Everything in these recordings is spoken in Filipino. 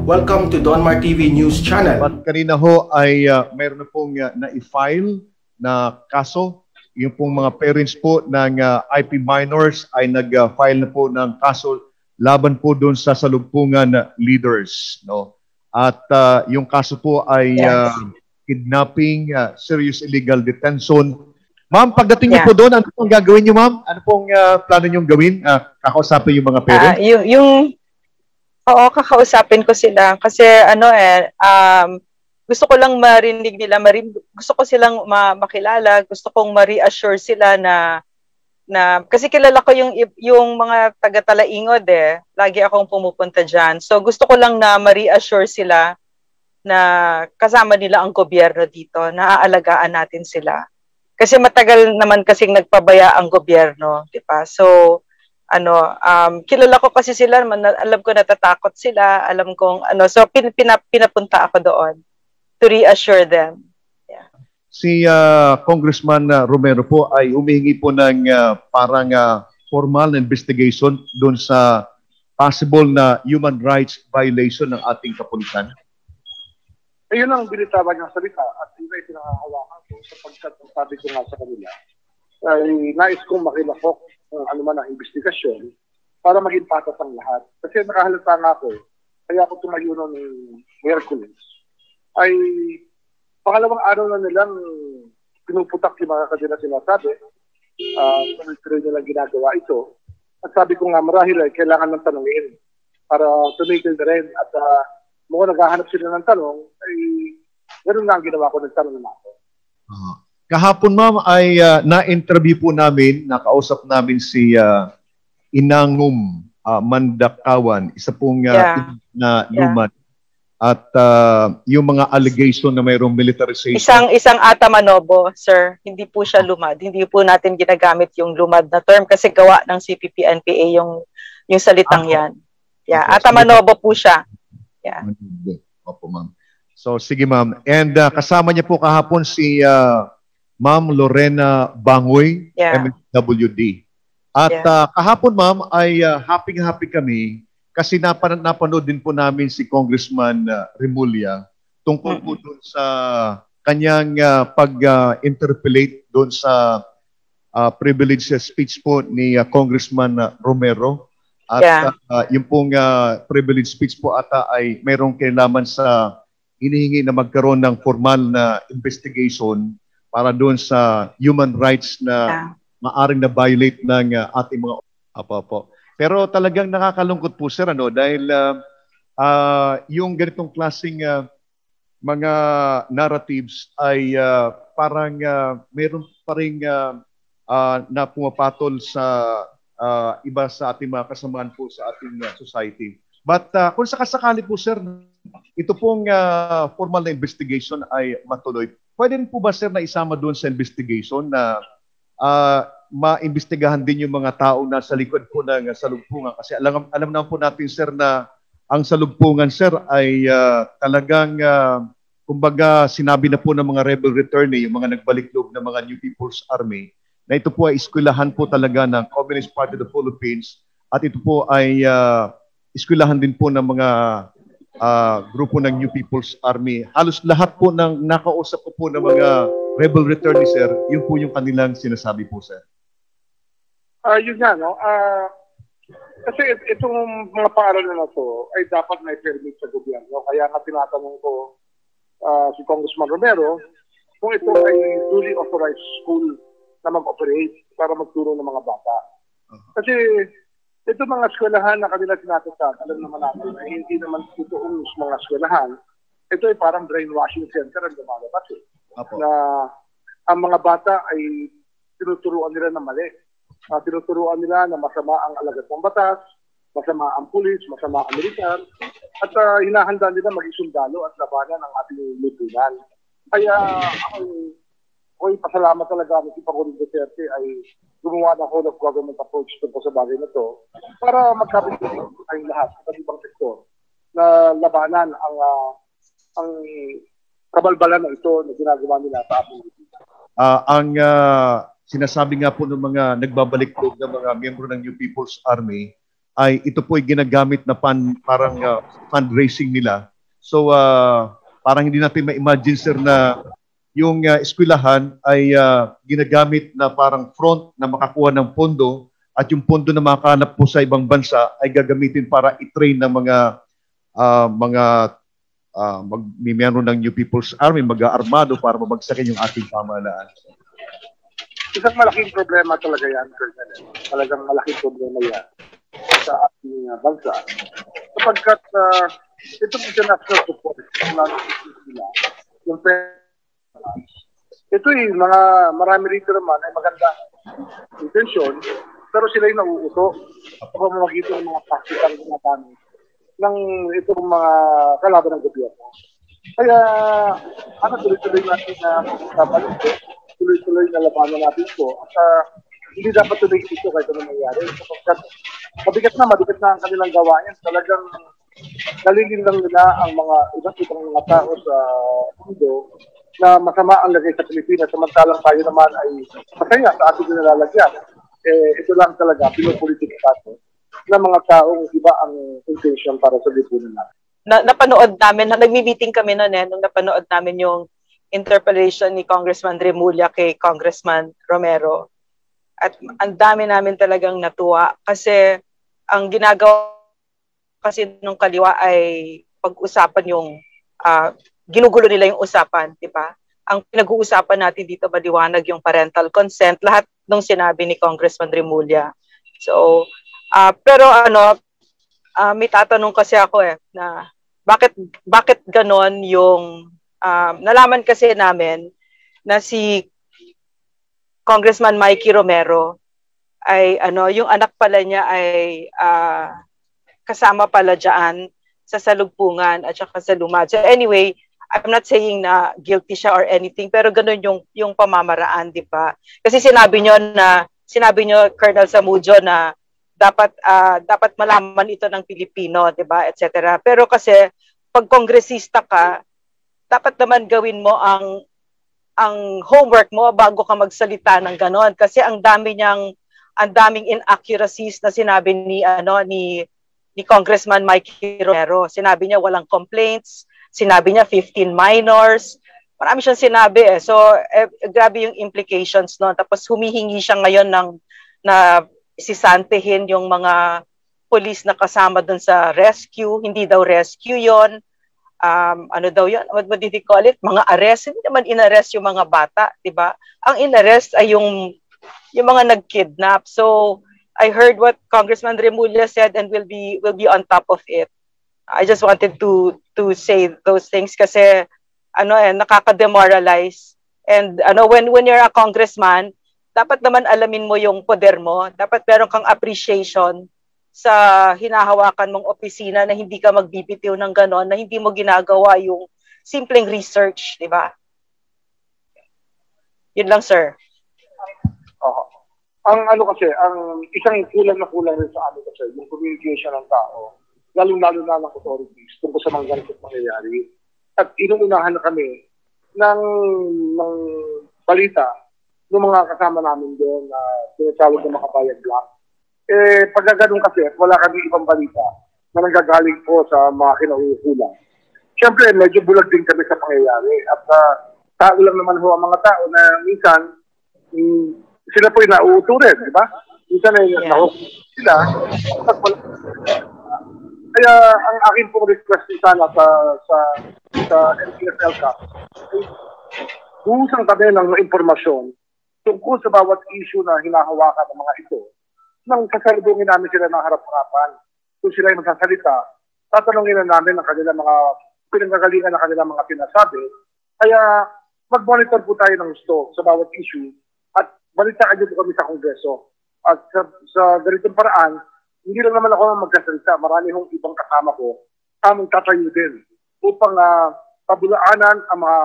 Welcome to Donmar TV News Channel. At kanina ho ay mayroon na pong na-file na kaso. Yung pong mga parents po ng IP minors ay nag-file na po ng kaso laban po doon sa salugpungan leaders. No? At yung kaso po ay kidnapping, serious illegal detention. Ma'am, pagdating niyo po doon, ano pong gagawin niyo, ma'am? Ano pong plano niyong gawin? Kakausapin yung mga parents? Oo, kakausapin ko sila kasi gusto ko lang marinig nila, gusto ko silang makilala, gusto kong ma-reassure sila na kasi kilala ko yung mga taga-Talaingod lagi akong pumupunta diyan. So gusto ko lang na ma-reassure sila na kasama nila ang gobyerno dito, naaalagaan natin sila. Kasi matagal naman kasing nagpabaya ang gobyerno, di ba? So kilala ko kasi sila, alam ko natatakot sila, alam kong so pinapunta ako doon to reassure them. Yeah. Si Congressman Romero po ay humihingi po ng parang formal investigation doon sa possible na human rights violation ng ating kapulisan. Ayun ang binitawan niyang salita at yun ay pinangahawakan ko sapagkat sabi ko nga sa kanila ay nais kong makilahok kung ano man ang investigasyon para maging patas ang lahat. Kasi nakahalata nga ako, kaya ako tumayo noong Miyerkules, ay pangalawang araw na nilang pinuputak yung mga kanila sinasabi, tuloy-tuloy nilang ginagawa ito. At sabi ko nga marahil ay kailangan ng tanongin para tumigil na rin at mukhang naghahanap sila ng tanong, ay ganoon na ang ginawa ko ng tanong na ako. Kahapon, ma'am, ay na-interview po namin, nakausap namin si Inangum Mandakawan, isa pong na lumad. At yung mga allegation na mayroong militarization. Isang Atamanobo, sir. Hindi po siya lumad. Hindi po natin ginagamit yung lumad na term kasi gawa ng CPP-NPA yung salitang yan. Yeah, okay. Atamanobo po siya. Yeah. Opo, ma'am. So, sige, ma'am. And kasama niya po kahapon si Ma'am Lorena Bangoy, MSWD. At kahapon, ma'am, ay happy kami kasi napanood din po namin si Congressman Remulla tungkol po doon sa kanyang pag-interpellate doon sa privileged speech po ni Congressman Romero. At yung pong privileged speech po ata ay mayroong kinalaman sa hinihingi na magkaroon ng formal na investigation para doon sa human rights na maaring na violate ng ating mga apo. Pero talagang nakakalungkot po, sir, dahil yung ganitong klaseng mga narratives ay parang mayroon pa rin na pumapatol sa iba sa ating mga kasamaan po sa ating society. But kung sakasakali po, sir, ito pong formal na investigation ay matuloy, pwede rin po ba, sir, na isama doon sa investigation na maimbestigahan din yung mga tao na sa likod po ng salugpungan? Kasi alam naman po natin, sir, na ang salugpungan, sir, ay talagang, kumbaga, sinabi na po ng mga rebel returnee, yung mga nagbalik loob ng mga New People's Army, na ito po ay eskwelahan po talaga ng Communist Party of the Philippines at ito po ay eskwelahan din po ng mga grupo ng New People's Army. Halos lahat po ng nakausap po ng mga rebel returnees, sir, yun po yung kanilang sinasabi po, sir. Yun nga, no? Kasi itong mga paaralan na to ay dapat may permit sa gobyerno. Kaya nga tinatanong ko si Congressman Romero kung ito ay duly authorized school na mag-operate para magturo ng mga bata. Kasi ito mga eskwelahan na kanila sinasasad, alam naman natin na hindi naman totoong mga eskwelahan. Ito ay parang brainwashing center ang lumalabas na ang mga bata ay tinuturuan nila na mali. Tinuturuan nila na masama ang alagad ng batas, masama ang pulis, masama ang militar, at hinahanda nila maging sundalo at labanan ang ating lipunan. Kaya ako'y pasalamat talaga si Pangulong Duterte ay gumawa ng whole of government approach tungkol sa bagay na ito para magkabit tayong lahat sa ibang sektor na labanan ang kabalbalan na ito na ginagawa nila sa ating lipunan. Ang sinasabi nga po ng mga nagbabalik loob ng mga miyembro ng New People's Army ay ito po ay ginagamit na parang fundraising nila. So parang hindi natin ma-imagine, sir, na yung eskwelahan ay ginagamit na parang front na makakuha ng pondo, at yung pondo na makahanap po sa ibang bansa ay gagamitin para i-train ng meron ng New People's Army, mag-aarmado para mabagsakin yung ating pamahalaan. Isang malaking problema talaga yan, Colonel. Talagang malaking problema yan sa ating bansa. Sapagkat itong international support, yung ito marami rito naman ay maganda intensyon, pero sila yung nauuto sa pamamagitan ng mga practical na natin ng itong mga kalaban ng gobyerno. Kaya, tuloy-tuloy natin na tuloy-tuloy na labanan natin ito. At hindi dapat tuloy ito kahit ano nangyari. Sapagkat mabigat na ang kanilang gawain. Talagang nalilin lang nila ang mga ibang mga tao sa mundo na masama ang lagay sa Pilipinas, samantalang tayo naman ay masaya sa ating nilalagyan. Ito lang talaga, pinopolitik natin na mga taong iba ang intention para sa lipunan natin. Napanood namin, nagmi-meeting kami noon nung napanood namin yung interpellation ni Congressman Remulla kay Congressman Romero. At ang dami namin talagang natuwa kasi ang ginagawa kasi nung kaliwa ay pag-usapan yung ginugulo nila yung usapan, di ba? Ang pinag-uusapan natin dito maliwanag yung parental consent, lahat nung sinabi ni Congressman Remulla. So, pero may tatanong kasi ako na bakit ganon yung nalaman kasi namin na si Congressman Mikey Romero ay yung anak pala niya ay kasama pala diyan sa salugpungan at saka sa lumad. So anyway, I'm not saying na guilty siya or anything, pero ganun yung pamamaraan, di ba? Kasi sinabi nyo, Colonel Zamudio, na dapat malaman ito ng Pilipino, di ba, etc. Pero kasi pag kongresista ka, dapat naman gawin mo ang homework mo bago ka magsalita ng ganon, kasi ang daming inaccuracies na sinabi ni Congressman Mikey Romero. Sinabi niya walang complaints, sinabi niya 15 minors, marami siyang sinabi So, grabe yung implications no. Tapos humihingi siya ngayon na sisantehin yung mga police na kasama dun sa rescue. Hindi daw rescue yon. Ano daw yun? What did he call it? Mga arrest. Hindi naman in-arrest yung mga bata, di ba? Ang in-arrest ay yung mga nag-kidnap. So, I heard what Congressman Remulla said and will be on top of it. I just wanted to say those things kasi nakaka-demoralize. And when you're a congressman, dapat naman alamin mo yung poder mo. Dapat meron kang appreciation sa hinahawakan mong opisina na hindi ka magbibitiw ng ganon, na hindi mo ginagawa yung simpleng research, di ba? Yun lang, sir. Ang isang kulang rin sa amin kasi, yung communication ng tao, lalo-lalo na ng authorities tungkol sa mga ganitong mangyayari. At inuunahan na kami ng balita ng mga kasama namin doon na tinatawag na Makabayan Black. Pagkaganon kasi, wala kami ibang balita na nanggagaling po sa mga kinauukulan. Siyempre, medyo bulag din kami sa pangyayari. At tao lang naman ho ang mga tao na minsan, sila po yung nauuto rin, di ba? Minsan ay sila. Kaya ang akin pong request sana sa NPSL Cup ay buhusang kami ng impormasyon tungkol sa bawat issue na hinahawakan ng mga ito nang sasalubungin namin sila ng harap-harapan. Kung sila ay magsasalita, tatanungin na namin ang kanilang mga pinanggagalingan ng kanilang mga pinasabi. Kaya mag-monitor po tayo ng gusto sa bawat issue at balitaan niyo po kami sa Kongreso. At sa ganitong paraan, hindi lang naman ako magkasalita. Marami hong ibang kasama ko aming tatayo din upang pabulaanan ang mga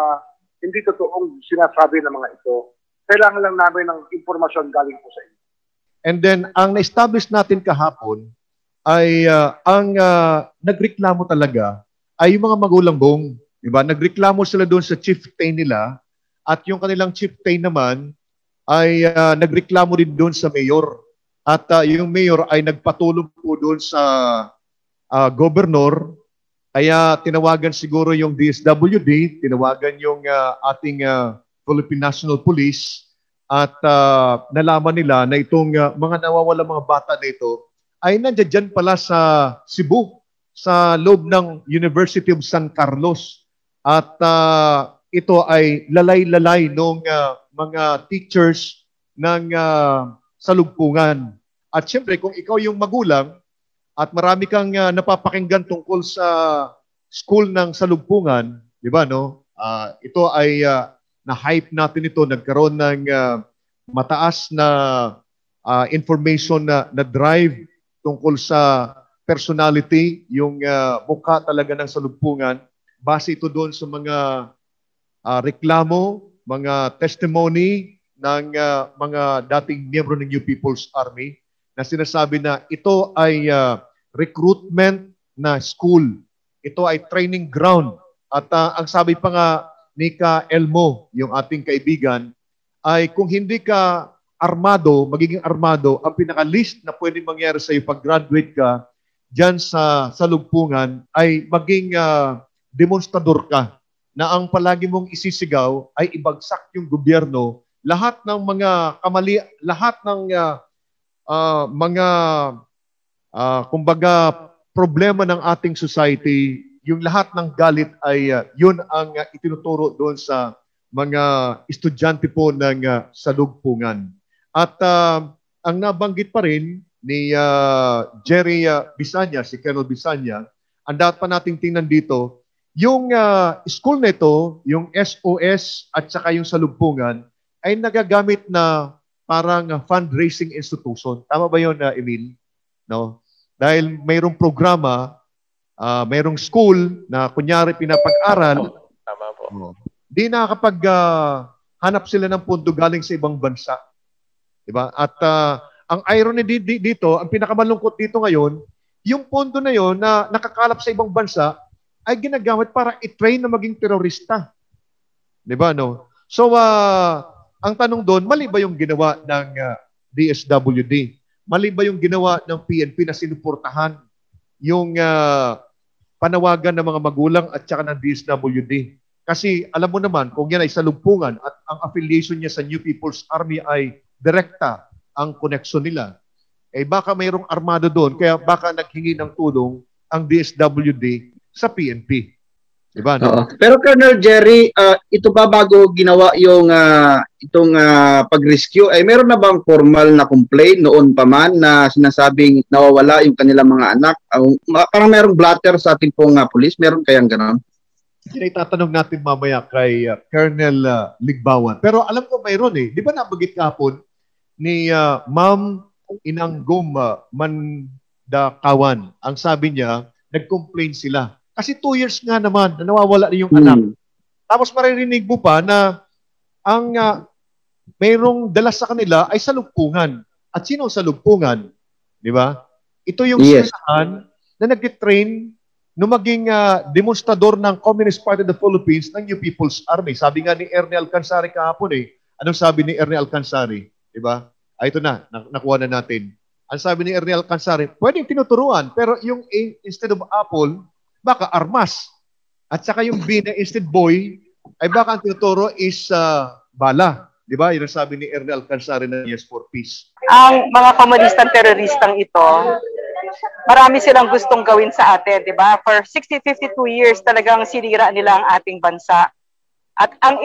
hindi totoong sinasabi ng mga ito. Kailangan lang namin ng impormasyon galing po sa inyo. And then, ang na-establish natin kahapon ay ang nagreklamo talaga ay yung mga magulang Bong. Diba? Nagreklamo sila doon sa chieftain nila at yung kanilang chieftain naman ay nagreklamo rin doon sa mayor. At yung mayor ay nagpatulong po doon sa gobernador. Kaya tinawagan siguro yung DSWD, tinawagan yung ating Philippine National Police at nalaman nila na itong mga nawawala mga bata na ito ay nandiyan pala sa Cebu, sa loob ng University of San Carlos. At ito ay lalay-lalay ng mga teachers ng salugpungan. At siyempre, kung ikaw yung magulang at marami kang napapakinggan tungkol sa school ng salugpungan, di ba, no? Ito ay na-hype natin ito, nagkaroon ng mataas na information na drive tungkol sa personality, yung mukha talaga ng salugpungan. Base ito doon sa mga reklamo, mga testimony ng mga dating miyembro ng New People's Army na sinasabi na ito ay recruitment na school. Ito ay training ground. At ang sabi pa nga ni Ka Elmo, yung ating kaibigan, ay kung hindi ka armado, magiging armado, ang pinaka-least na pwedeng mangyari sa iyo pag graduate ka dyan sa salugpungan ay maging demonstrador ka na ang palagi mong isisigaw ay ibagsak yung gobyerno, lahat ng mga kamali, lahat ng mga kumbaga problema ng ating society, yung lahat ng galit ay yun ang itinuturo doon sa mga estudyante po ng salugpungan. At ang nabanggit pa rin ni Jerry Bisanya, si Colonel Bisanya, ang dapat pa nating tingnan dito, yung school na ito, yung SOS at saka yung salugpungan, ay nagagamit na parang fundraising institution. Tama ba yun, Emil? No? Dahil mayroong programa, mayroong school na kunyari pinapag-aral, tama po. Di nakakapag-hanap sila ng pondo galing sa ibang bansa. Diba? At ang irony dito, ang pinakamalungkot dito ngayon, yung pondo na yon na nakakalap sa ibang bansa ay ginagamit para i-train na maging terorista. Diba, no? So, ang tanong doon, mali ba yung ginawa ng DSWD? Mali ba yung ginawa ng PNP na sinuportahan yung panawagan ng mga magulang at saka ng DSWD? Kasi alam mo naman, kung yan ay salugpungan at ang affiliation niya sa New People's Army ay direkta ang connection nila, eh baka mayroong armado doon, kaya baka naghingi ng tulong ang DSWD sa PNP. Diba? No? Pero Colonel Jerry, ito ba bago ginawa yung itong pag-rescue, ay meron na bang formal na complaint noon pa man na sinasabing nawawala yung kanilang mga anak? Parang merong blatter sa ating pong police, meron kayang ganon? Yan ay tatanong natin mamaya kay Colonel Ligbawan. Pero alam ko mayroon eh. Di ba nabagit kahapon ni Ma'am Inanggom Mandakawan? Ang sabi niya, nag-complain sila. Kasi 2 years nga naman na nawawala na yung anak. Tapos maririnig mo pa na ang mayroong dala sa kanila ay salugpungan. At sino ang salugpungan? Di ba? Ito yung sinahan na nag-train no maging demonstrador ng Communist Party of the Philippines ng New People's Army. Sabi nga ni Ernie Alcansari kahapon eh. Anong sabi ni Ernie Alcansari? Diba? Ito na, nakuha na natin. Ang sabi ni Ernie Alcansari, pwedeng tinuturuan, pero yung A instead of apple, baka armas. At saka yung B na instead boy, ay baka ang tinuturo is bala. Diba? Yun ang sabi ni Ernie Alcansari na Yes for Peace. Ang mga komunistang teroristang ito, marami silang gustong gawin sa atin, di ba? For 52 years talagang sinira nila ang ating bansa. At ang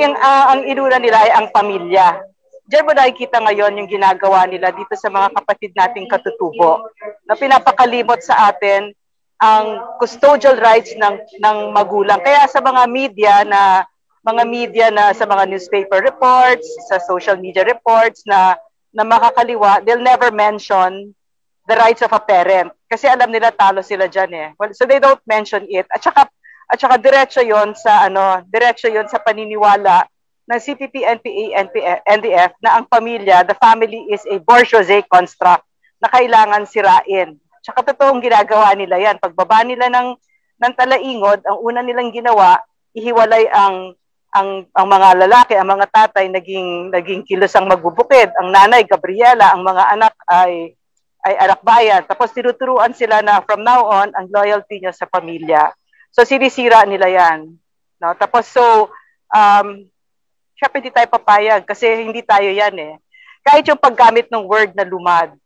inuna nila ay ang pamilya. Diyan mo nakikita ngayon yung ginagawa nila dito sa mga kapatid nating katutubo na pinapakalimot sa atin ang custodial rights ng magulang. Kaya sa mga media na sa mga newspaper reports, sa social media reports na makakaliwa, they'll never mention the rights of a parent. Kasi alam nila talo sila dyan eh. Well, so they don't mention it. At saka diretso yon sa paniniwala ng CPP, NPA, NDF na ang pamilya, the family is a bourgeoisie construct na kailangan sirain. Tsaka totoong ginagawa nila yan. Pagbaba nila ng talaingod, ang una nilang ginawa, ihiwalay ang mga lalaki, ang mga tatay naging kilos ang magbubukid. Ang nanay, Gabriela, ang mga anak ay ay anak bayan. Tapos tinuturuan sila na from now on, ang loyalty nyo sa pamilya. So sinisira nila yan. No? Tapos syempre hindi tayo papayag kasi hindi tayo yan eh. Kahit yung paggamit ng word na lumad.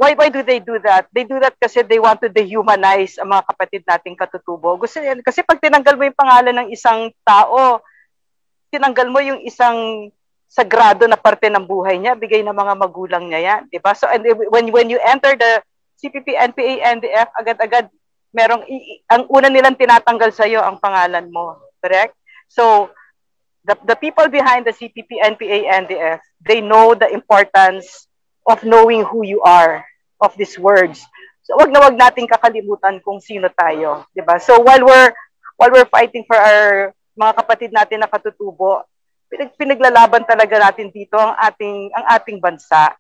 Why do they do that? They do that kasi they want to dehumanize ang mga kapatid nating katutubo. Gusto yan, kasi pag tinanggal mo yung pangalan ng isang tao, tinanggal mo yung isang sagrado na parte ng buhay niya, bigay ng mga magulang niya yan. Diba? So and when you enter the CPP, NPA, NDF, agad-agad, ang una nilang tinatanggal sa'yo ang pangalan mo. Correct? So, the people behind the CPP, NPA, NDF, they know the importance of knowing who you are, of these words. So wag na wag nating kakalimutan kung sino tayo, 'di ba? So while we're fighting for our mga kapatid natin na katutubo, pinaglalaban talaga natin dito ang ating bansa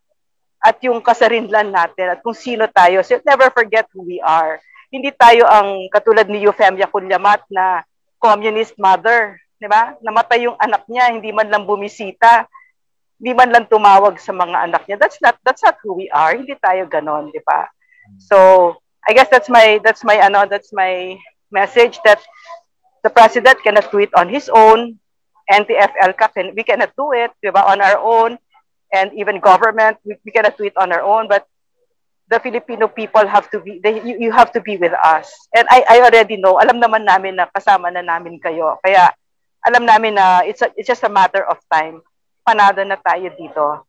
at yung kasarinlan natin at kung sino tayo. So never forget who we are. Hindi tayo ang katulad ni Eufemia Cunyamat na communist mother, 'di ba? Namatay yung anak niya, hindi man lang bumisita. Hindi man lang tumawag sa mga anak niya. That's not who we are. Hindi tayo ganon, di ba? So, I guess that's my message that the president cannot do it on his own. NTF-ELCA, we cannot do it, di ba, on our own. And even government, we cannot do it on our own. But the Filipino people have to be, you have to be with us. And I already know, alam naman namin na kasama na namin kayo. Kaya, alam namin na it's just a matter of time. Panado na tayo dito.